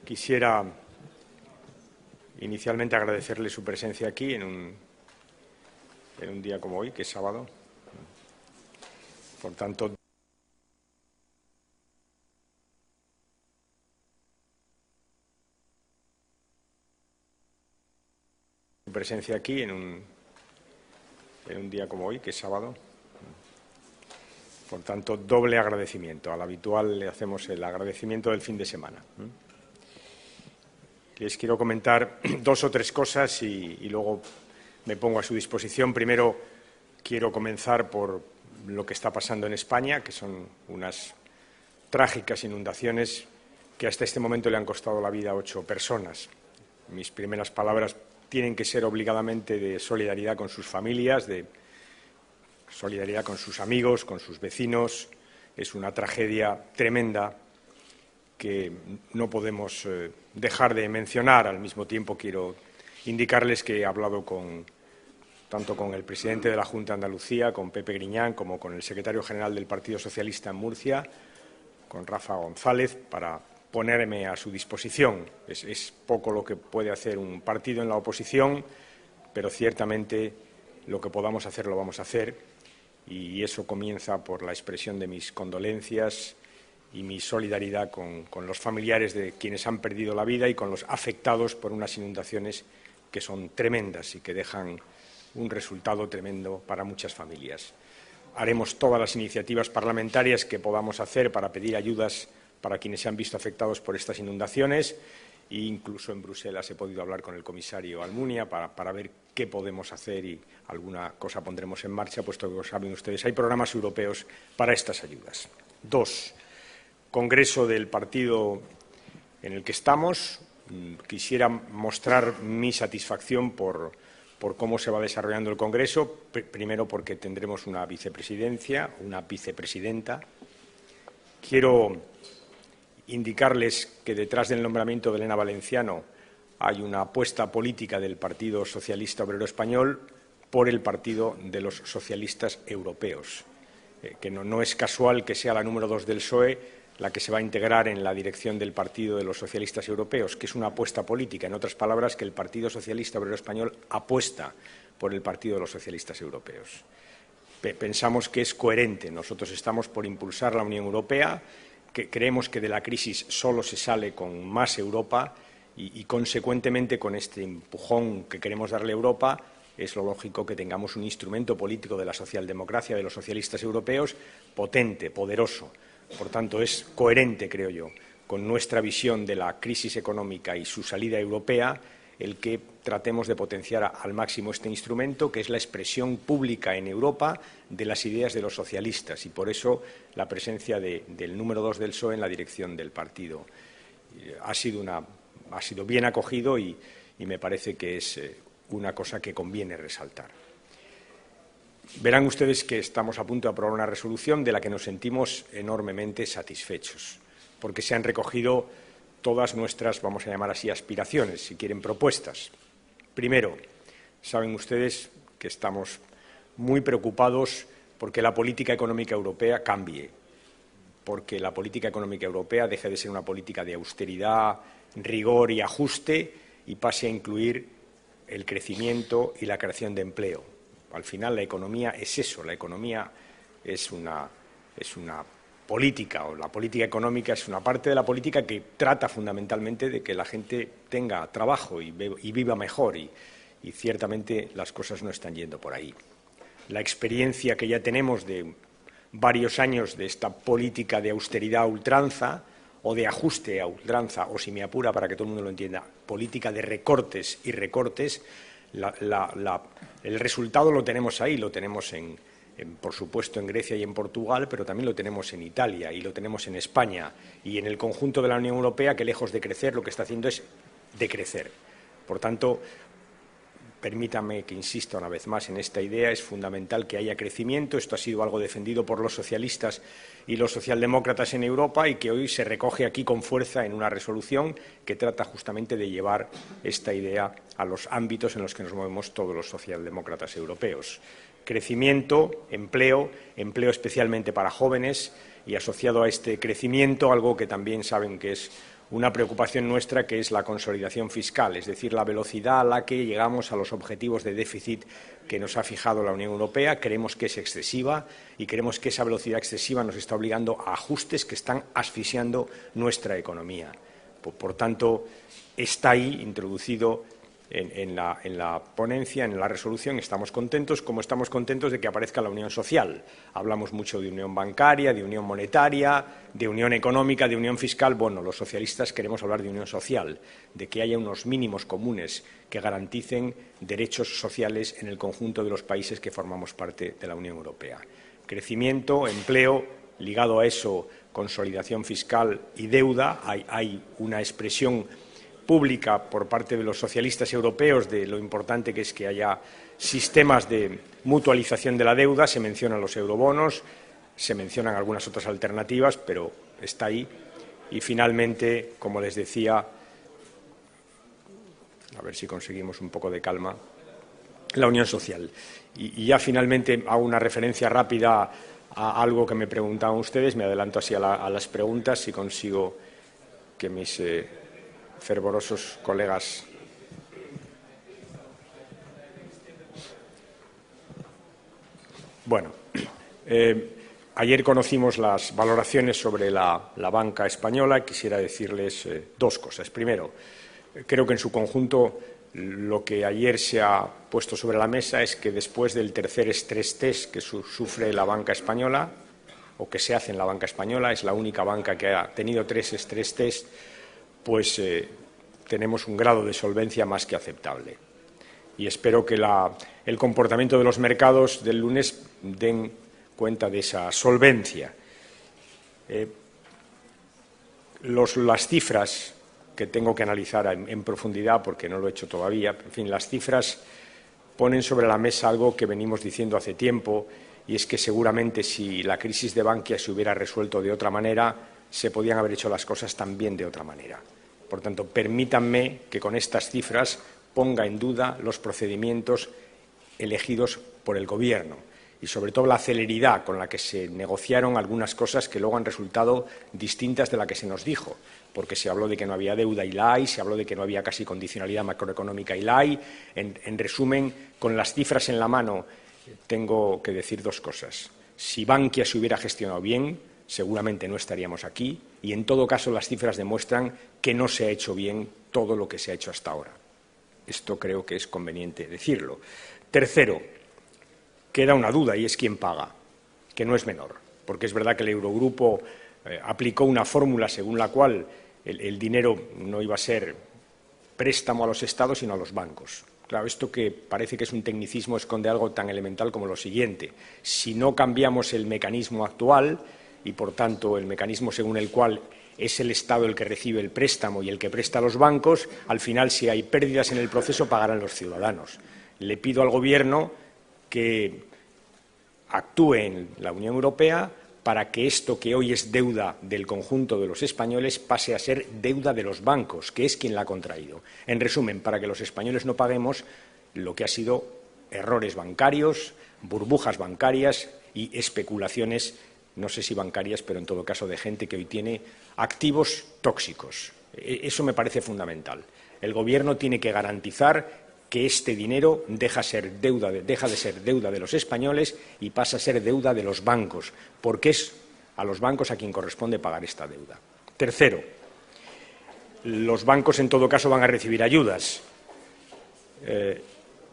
Quisiera inicialmente agradecerle su presencia aquí en un día como hoy, que es sábado. Por tanto, su presencia aquí en un día como hoy, que es sábado. Por tanto, doble agradecimiento. Al habitual le hacemos el agradecimiento del fin de semana. Les quiero comentar dos o tres cosas y luego me pongo a su disposición. Primero, quiero comenzar por lo que está pasando en España, que son unas trágicas inundaciones que hasta este momento le han costado la vida a 8 personas. Mis primeras palabras tienen que ser obligadamente de solidaridad con sus familias, de solidaridad con sus amigos, con sus vecinos. Es una tragedia tremenda que no podemos dejar de mencionar. Al mismo tiempo, quiero indicarles que he hablado tanto con el presidente de la Junta de Andalucía, con Pepe Griñán, como con el secretario general del Partido Socialista en Murcia, con Rafa González, para ponerme a su disposición. Es poco lo que puede hacer un partido en la oposición, pero ciertamente lo que podamos hacer lo vamos a hacer, y eso comienza por la expresión de mis condolencias y mi solidaridad con los familiares de quienes han perdido la vida y con los afectados por unas inundaciones que son tremendas y que dejan un resultado tremendo para muchas familias. Haremos todas las iniciativas parlamentarias que podamos hacer para pedir ayudas para quienes se han visto afectados por estas inundaciones, e incluso en Bruselas he podido hablar con el comisario Almunia para ver qué podemos hacer, y alguna cosa pondremos en marcha, puesto que, saben ustedes, hay programas europeos para estas ayudas. 2. Congreso del partido en el que estamos. Quisiera mostrar mi satisfacción por cómo se va desarrollando el Congreso. Primero, porque tendremos una vicepresidencia, una vicepresidenta. Quiero indicarles que detrás del nombramiento de Elena Valenciano hay una apuesta política del Partido Socialista Obrero Español por el Partido de los Socialistas Europeos, que no es casual que sea la número 2 del PSOE la que se va a integrar en la dirección del Partido de los Socialistas Europeos, que es una apuesta política. En otras palabras, que el Partido Socialista Obrero Español apuesta por el Partido de los Socialistas Europeos. Pensamos que es coherente. Nosotros estamos por impulsar la Unión Europea, que creemos que de la crisis solo se sale con más Europa y consecuentemente, con este empujón que queremos darle a Europa, es lo lógico que tengamos un instrumento político de la socialdemocracia, de los socialistas europeos, potente, poderoso. Por tanto, es coherente, creo yo, con nuestra visión de la crisis económica y su salida europea, el que tratemos de potenciar al máximo este instrumento, que es la expresión pública en Europa de las ideas de los socialistas, y por eso la presencia del número 2 del PSOE en la dirección del partido. Ha sido bien acogido y me parece que es una cosa que conviene resaltar. Verán ustedes que estamos a punto de aprobar una resolución de la que nos sentimos enormemente satisfechos, porque se han recogido todas nuestras, vamos a llamar así, aspiraciones, si quieren, propuestas. Primero, saben ustedes que estamos muy preocupados porque la política económica europea cambie, porque la política económica europea deje de ser una política de austeridad, rigor y ajuste y pase a incluir el crecimiento y la creación de empleo. Al final, la economía es eso. La economía es una política, o la política económica es una parte de la política que trata fundamentalmente de que la gente tenga trabajo y viva mejor, y ciertamente las cosas no están yendo por ahí. La experiencia que ya tenemos de varios años de esta política de austeridad a ultranza, o de ajuste a ultranza, o, si me apura para que todo el mundo lo entienda, política de recortes y recortes, el resultado lo tenemos ahí, lo tenemos por supuesto en Grecia y en Portugal, pero también lo tenemos en Italia y lo tenemos en España y en el conjunto de la Unión Europea, que lejos de crecer lo que está haciendo es decrecer. Por tanto, permítanme que insista una vez más en esta idea. Es fundamental que haya crecimiento. Esto ha sido algo defendido por los socialistas y los socialdemócratas en Europa y que hoy se recoge aquí con fuerza en una resolución que trata justamente de llevar esta idea a los ámbitos en los que nos movemos todos los socialdemócratas europeos. Crecimiento, empleo especialmente para jóvenes, y asociado a este crecimiento algo que también saben que es una preocupación nuestra, que es la consolidación fiscal, es decir, la velocidad a la que llegamos a los objetivos de déficit que nos ha fijado la Unión Europea. Creemos que es excesiva y creemos que esa velocidad excesiva nos está obligando a ajustes que están asfixiando nuestra economía. Por tanto, está ahí introducido en la ponencia, en la resolución. Estamos contentos, como estamos contentos de que aparezca la unión social. Hablamos mucho de unión bancaria, de unión monetaria, de unión económica, de unión fiscal. Bueno, los socialistas queremos hablar de unión social, de que haya unos mínimos comunes que garanticen derechos sociales en el conjunto de los países que formamos parte de la Unión Europea. Crecimiento, empleo, ligado a eso, consolidación fiscal y deuda. Hay una expresión pública por parte de los socialistas europeos de lo importante que es que haya sistemas de mutualización de la deuda. Se mencionan los eurobonos, se mencionan algunas otras alternativas, pero está ahí. Y finalmente, como les decía, a ver si conseguimos un poco de calma, la unión social. Y ya finalmente hago una referencia rápida a algo que me preguntaban ustedes. Me adelanto así a las preguntas, si consigo que mis fervorosos colegas. Bueno, ayer conocimos las valoraciones sobre la banca española. Quisiera decirles dos cosas. Primero, creo que en su conjunto lo que ayer se ha puesto sobre la mesa es que después del tercer stress test que sufre la banca española, o que se hace en la banca española, es la única banca que ha tenido 3 stress test, pues tenemos un grado de solvencia más que aceptable. Y espero que el comportamiento de los mercados del lunes den cuenta de esa solvencia. Las cifras que tengo que analizar en profundidad, porque no lo he hecho todavía, en fin, las cifras ponen sobre la mesa algo que venimos diciendo hace tiempo, y es que seguramente si la crisis de Bankia se hubiera resuelto de otra manera, se podían haber hecho las cosas también de otra manera. Por tanto, permítanme que con estas cifras ponga en duda los procedimientos elegidos por el Gobierno y, sobre todo, la celeridad con la que se negociaron algunas cosas que luego han resultado distintas de la que se nos dijo, porque se habló de que no había deuda y la hay, se habló de que no había casi condicionalidad macroeconómica y la hay. En resumen, con las cifras en la mano, tengo que decir dos cosas. Si Bankia se hubiera gestionado bien, seguramente no estaríamos aquí, y en todo caso las cifras demuestran que no se ha hecho bien todo lo que se ha hecho hasta ahora. Esto creo que es conveniente decirlo. Tercero, queda una duda, y es quién paga, que no es menor, porque es verdad que el Eurogrupo aplicó una fórmula según la cual el dinero no iba a ser préstamo a los Estados, sino a los bancos. Claro, esto que parece que es un tecnicismo esconde algo tan elemental como lo siguiente. Si no cambiamos el mecanismo actual, y por tanto el mecanismo según el cual es el Estado el que recibe el préstamo y el que presta a los bancos, al final, si hay pérdidas en el proceso, pagarán los ciudadanos. Le pido al Gobierno que actúe en la Unión Europea para que esto que hoy es deuda del conjunto de los españoles pase a ser deuda de los bancos, que es quien la ha contraído. En resumen, para que los españoles no paguemos lo que ha sido errores bancarios, burbujas bancarias y especulaciones, no sé si bancarias, pero en todo caso de gente que hoy tiene activos tóxicos. Eso me parece fundamental. El Gobierno tiene que garantizar que este dinero deja de ser deuda de los españoles y pasa a ser deuda de los bancos, porque es a los bancos a quien corresponde pagar esta deuda. Tercero, los bancos en todo caso van a recibir ayudas.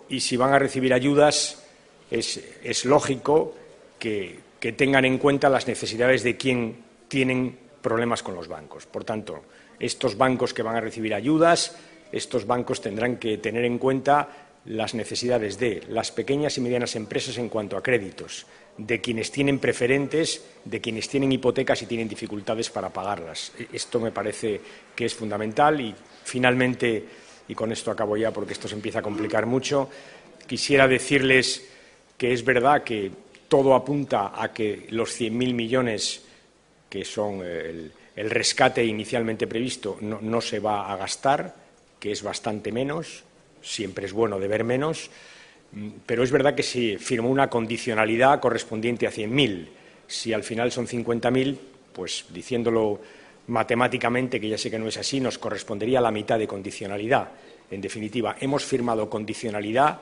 Y si van a recibir ayudas, es lógico que tengan en cuenta las necesidades de quien tienen problemas con los bancos. Por tanto, estos bancos que van a recibir ayudas, estos bancos tendrán que tener en cuenta las necesidades de las pequeñas y medianas empresas en cuanto a créditos, de quienes tienen preferentes, de quienes tienen hipotecas y tienen dificultades para pagarlas. Esto me parece que es fundamental. Y, finalmente, y con esto acabo ya porque esto se empieza a complicar mucho, quisiera decirles que es verdad que todo apunta a que los 100.000 millones, que son el rescate inicialmente previsto, no se va a gastar, que es bastante menos, siempre es bueno deber menos, pero es verdad que se firmó una condicionalidad correspondiente a 100.000. Si al final son 50.000, pues diciéndolo matemáticamente, que ya sé que no es así, nos correspondería la mitad de condicionalidad. En definitiva, hemos firmado condicionalidad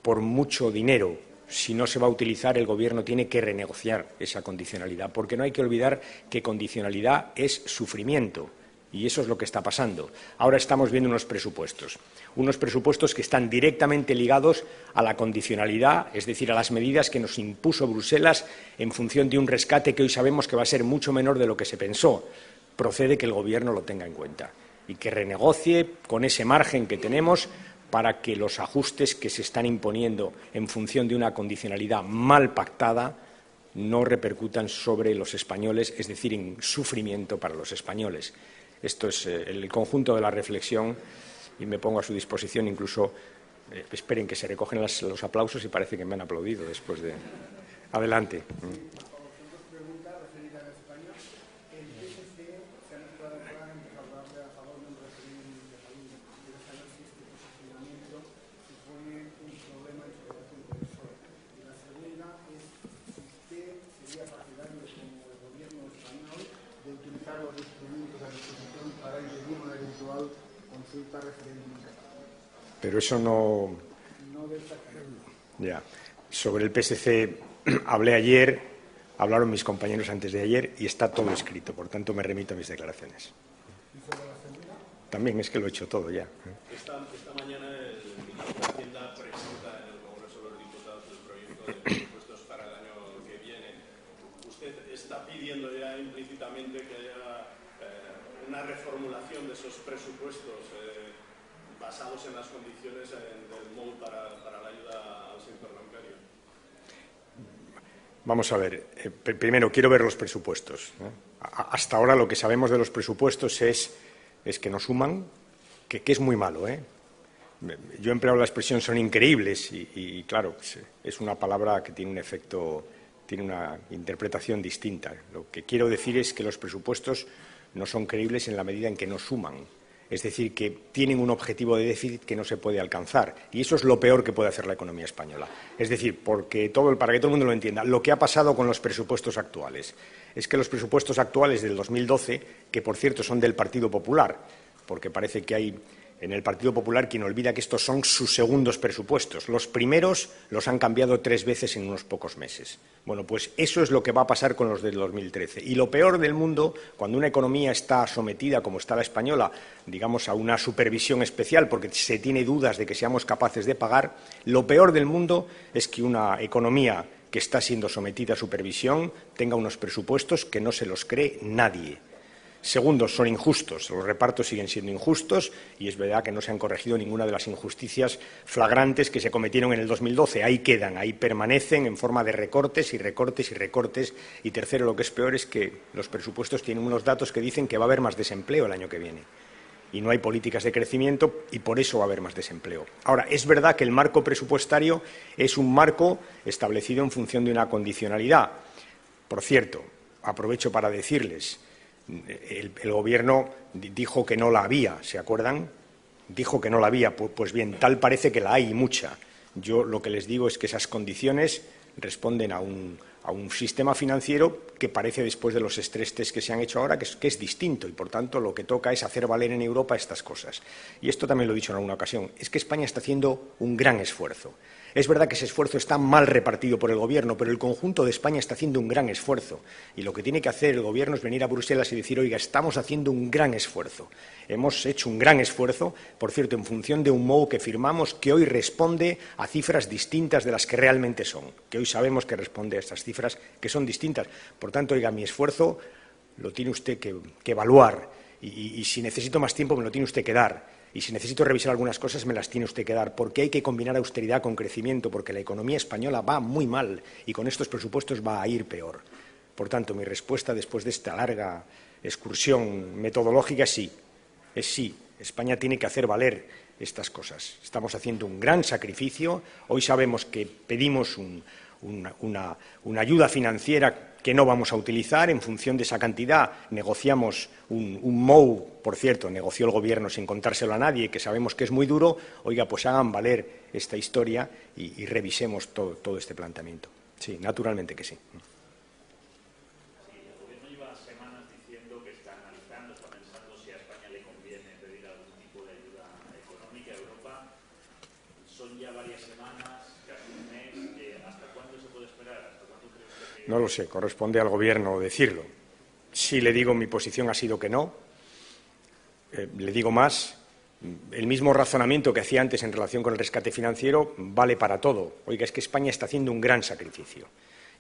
por mucho dinero. Si no se va a utilizar, el Gobierno tiene que renegociar esa condicionalidad, porque no hay que olvidar que condicionalidad es sufrimiento, y eso es lo que está pasando. Ahora estamos viendo unos presupuestos que están directamente ligados a la condicionalidad, es decir, a las medidas que nos impuso Bruselas en función de un rescate que hoy sabemos que va a ser mucho menor de lo que se pensó. Procede que el Gobierno lo tenga en cuenta y que renegocie con ese margen que tenemos para que los ajustes que se están imponiendo en función de una condicionalidad mal pactada no repercutan sobre los españoles, es decir, en sufrimiento para los españoles. Esto es el conjunto de la reflexión y me pongo a su disposición. Incluso esperen que se recogen los aplausos y parece que me han aplaudido después de… Adelante. Pero eso no… Ya. Sobre el PSC hablé ayer, hablaron mis compañeros antes de ayer y está todo escrito. Por tanto, me remito a mis declaraciones. También es que lo he hecho todo ya. Esta mañana el ministro de Hacienda presenta en el Congreso de los Diputados el proyecto de presupuestos para el año que viene. ¿Usted está pidiendo ya implícitamente que haya una reformulación de esos presupuestos basados en las condiciones del MOU para la ayuda al sector bancario? Vamos a ver. Primero, quiero ver los presupuestos. Hasta ahora lo que sabemos de los presupuestos es que no suman, que es muy malo. Yo he empleado la expresión son increíbles y claro, es una palabra que tiene un efecto, tiene una interpretación distinta. Lo que quiero decir es que los presupuestos no son creíbles en la medida en que no suman. Es decir, que tienen un objetivo de déficit que no se puede alcanzar. Y eso es lo peor que puede hacer la economía española. Es decir, para que todo el mundo lo entienda, lo que ha pasado con los presupuestos actuales es que los presupuestos actuales del 2012, que por cierto son del Partido Popular, porque parece que hay en el Partido Popular quien olvida que estos son sus segundos presupuestos. Los primeros los han cambiado 3 veces en unos pocos meses. Bueno, pues eso es lo que va a pasar con los del 2013. Y lo peor del mundo, cuando una economía está sometida, como está la española, digamos, a una supervisión especial, porque se tiene dudas de que seamos capaces de pagar, lo peor del mundo es que una economía que está siendo sometida a supervisión tenga unos presupuestos que no se los cree nadie. Segundo, son injustos. Los repartos siguen siendo injustos y es verdad que no se han corregido ninguna de las injusticias flagrantes que se cometieron en el 2012. Ahí quedan, ahí permanecen en forma de recortes y recortes y recortes. Y tercero, lo que es peor es que los presupuestos tienen unos datos que dicen que va a haber más desempleo el año que viene. Y no hay políticas de crecimiento y por eso va a haber más desempleo. Ahora, es verdad que el marco presupuestario es un marco establecido en función de una condicionalidad. Por cierto, aprovecho para decirles… El Gobierno dijo que no la había, ¿se acuerdan? Dijo que no la había. Pues bien, tal parece que la hay, mucha. Yo lo que les digo es que esas condiciones responden a un sistema financiero que parece, después de los stress test que se han hecho ahora, que es distinto y, por tanto, lo que toca es hacer valer en Europa estas cosas. Y esto también lo he dicho en alguna ocasión, es que España está haciendo un gran esfuerzo. Es verdad que ese esfuerzo está mal repartido por el Gobierno, pero el conjunto de España está haciendo un gran esfuerzo. Y lo que tiene que hacer el Gobierno es venir a Bruselas y decir, oiga, estamos haciendo un gran esfuerzo. Hemos hecho un gran esfuerzo, por cierto, en función de un MOU que firmamos que hoy responde a cifras distintas de las que realmente son, que hoy sabemos que responde a estas cifras que son distintas. Por tanto, oiga, mi esfuerzo lo tiene usted que evaluar y si necesito más tiempo me lo tiene usted que dar. Y si necesito revisar algunas cosas, me las tiene usted que dar, porque hay que combinar austeridad con crecimiento, porque la economía española va muy mal y con estos presupuestos va a ir peor. Por tanto, mi respuesta después de esta larga excursión metodológica es sí. España tiene que hacer valer estas cosas. Estamos haciendo un gran sacrificio. Hoy sabemos que pedimos una ayuda financiera que no vamos a utilizar. En función de esa cantidad negociamos un MOU, por cierto, negoció el Gobierno sin contárselo a nadie, que sabemos que es muy duro. Oiga, pues hagan valer esta historia y revisemos todo este planteamiento. Sí, naturalmente que sí. El Gobierno lleva semanas diciendo que está analizando ya varias semanas, casi un mes. ¿Hasta cuándo se puede esperar? ¿Hasta cuándo cree usted que...? No lo sé, corresponde al Gobierno decirlo. Si le digo, mi posición ha sido que no. Le digo más, el mismo razonamiento que hacía antes en relación con el rescate financiero vale para todo. Oiga, es que España está haciendo un gran sacrificio.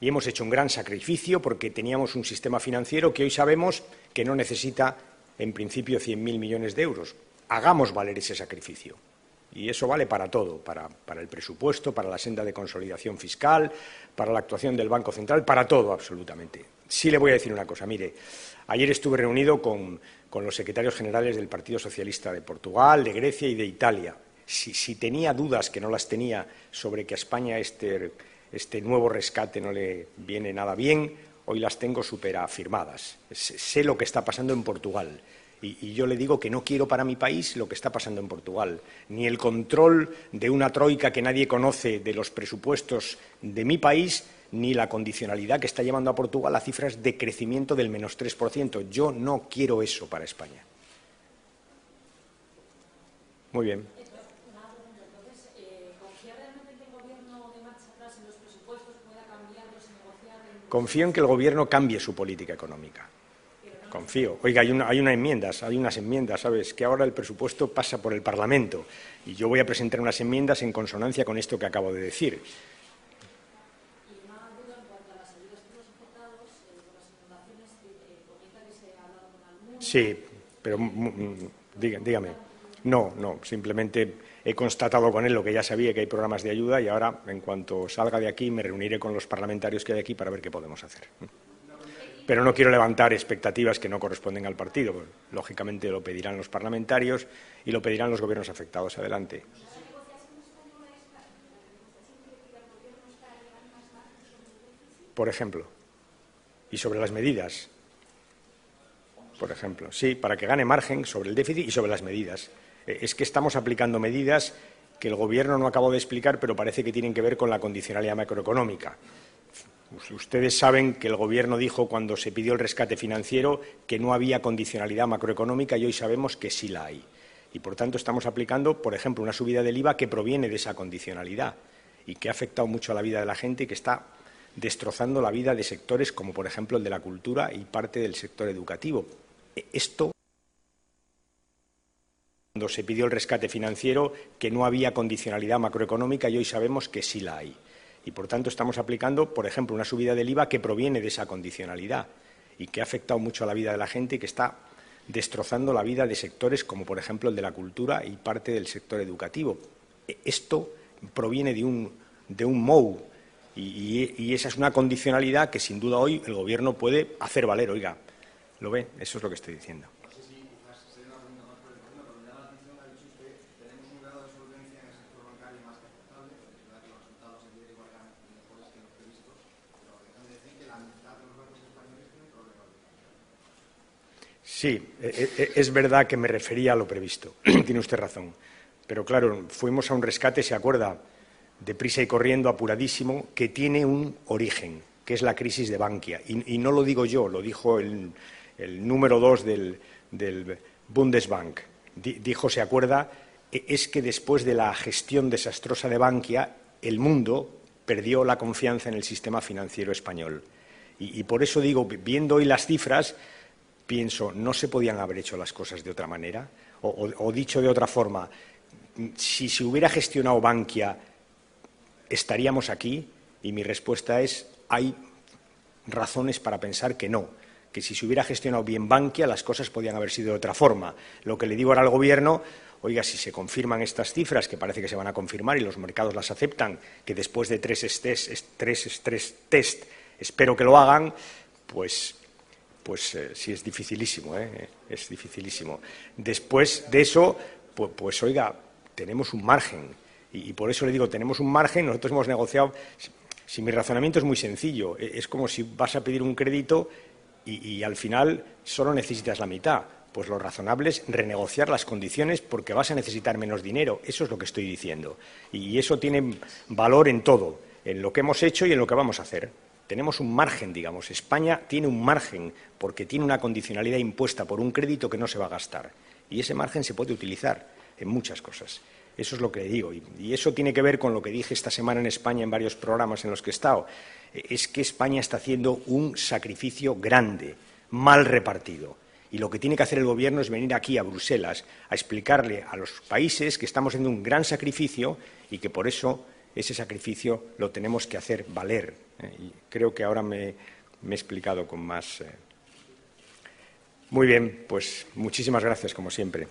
Y hemos hecho un gran sacrificio porque teníamos un sistema financiero que hoy sabemos que no necesita, en principio, 100.000 millones de euros. Hagamos valer ese sacrificio. Y eso vale para todo, para el presupuesto, para la senda de consolidación fiscal, para la actuación del Banco Central, para todo, absolutamente. Sí le voy a decir una cosa. Mire, ayer estuve reunido con los secretarios generales del Partido Socialista de Portugal, de Grecia y de Italia. Si tenía dudas, que no las tenía, sobre que a España este nuevo rescate no le viene nada bien, hoy las tengo superafirmadas. Sé lo que está pasando en Portugal. Y yo le digo que no quiero para mi país lo que está pasando en Portugal, ni el control de una troika que nadie conoce de los presupuestos de mi país, ni la condicionalidad que está llevando a Portugal a cifras de crecimiento del menos 3%. Yo no quiero eso para España. Muy bien. ¿Confía realmente en que el Gobierno de marcha atrás en los presupuestos pueda cambiarlos y negociar? Confío en que el Gobierno cambie su política económica. Confío. Oiga, hay unas enmiendas, ¿sabes? Que ahora el presupuesto pasa por el Parlamento y yo voy a presentar unas enmiendas en consonancia con esto que acabo de decir. Y una duda en cuanto a las ayudas por los afectados, por las inundaciones, comenta que se ha hablado con algunos. Sí, pero dígame. No, simplemente he constatado con él lo que ya sabía, que hay programas de ayuda y ahora, en cuanto salga de aquí, me reuniré con los parlamentarios que hay aquí para ver qué podemos hacer. Pero no quiero levantar expectativas que no corresponden al partido. Pues, lógicamente lo pedirán los parlamentarios y lo pedirán los gobiernos afectados. Adelante. Por ejemplo. Y sobre las medidas. Por ejemplo. Sí, para que gane margen sobre el déficit y sobre las medidas. Es que estamos aplicando medidas que el Gobierno no acabó de explicar, pero parece que tienen que ver con la condicionalidad macroeconómica. Ustedes saben que el Gobierno dijo cuando se pidió el rescate financiero que no había condicionalidad macroeconómica y hoy sabemos que sí la hay. Y, por tanto, estamos aplicando, por ejemplo, una subida del IVA que proviene de esa condicionalidad y que ha afectado mucho a la vida de la gente y que está destrozando la vida de sectores como, por ejemplo, el de la cultura y parte del sector educativo. Esto, cuando se pidió el rescate financiero, que no había condicionalidad macroeconómica y hoy sabemos que sí la hay. Y, por tanto, estamos aplicando, por ejemplo, una subida del IVA que proviene de esa condicionalidad y que ha afectado mucho a la vida de la gente y que está destrozando la vida de sectores como, por ejemplo, el de la cultura y parte del sector educativo. Esto proviene de un MOU y esa es una condicionalidad que, sin duda, hoy el Gobierno puede hacer valer. Oiga, ¿lo ve? Eso es lo que estoy diciendo. Sí, es verdad que me refería a lo previsto. Tiene usted razón. Pero, claro, fuimos a un rescate, ¿se acuerda? Deprisa y corriendo, apuradísimo, que tiene un origen, que es la crisis de Bankia. Y no lo digo yo, lo dijo el número 2 del Bundesbank. Dijo, ¿se acuerda? Es que después de la gestión desastrosa de Bankia, el mundo perdió la confianza en el sistema financiero español. Y por eso digo, viendo hoy las cifras, pienso, ¿no se podían haber hecho las cosas de otra manera? O dicho de otra forma, si se hubiera gestionado Bankia, ¿estaríamos aquí? Y mi respuesta es, hay razones para pensar que no, que si se hubiera gestionado bien Bankia, las cosas podían haber sido de otra forma. Lo que le digo ahora al Gobierno, oiga, si se confirman estas cifras, que parece que se van a confirmar y los mercados las aceptan, que después de tres estrés test espero que lo hagan, pues sí es dificilísimo, es dificilísimo. Después de eso, pues oiga, tenemos un margen. Y por eso le digo, tenemos un margen, nosotros hemos negociado. Si mi razonamiento es muy sencillo, es como si vas a pedir un crédito y al final solo necesitas la mitad. Pues lo razonable es renegociar las condiciones porque vas a necesitar menos dinero. Eso es lo que estoy diciendo. Y eso tiene valor en todo, en lo que hemos hecho y en lo que vamos a hacer. Tenemos un margen, digamos. España tiene un margen porque tiene una condicionalidad impuesta por un crédito que no se va a gastar. Y ese margen se puede utilizar en muchas cosas. Eso es lo que digo. Y eso tiene que ver con lo que dije esta semana en España en varios programas en los que he estado. Es que España está haciendo un sacrificio grande, mal repartido. Y lo que tiene que hacer el Gobierno es venir aquí a Bruselas a explicarle a los países que estamos haciendo un gran sacrificio y que por eso ese sacrificio lo tenemos que hacer valer. Y creo que ahora me he explicado con más. Muy bien, pues muchísimas gracias, como siempre.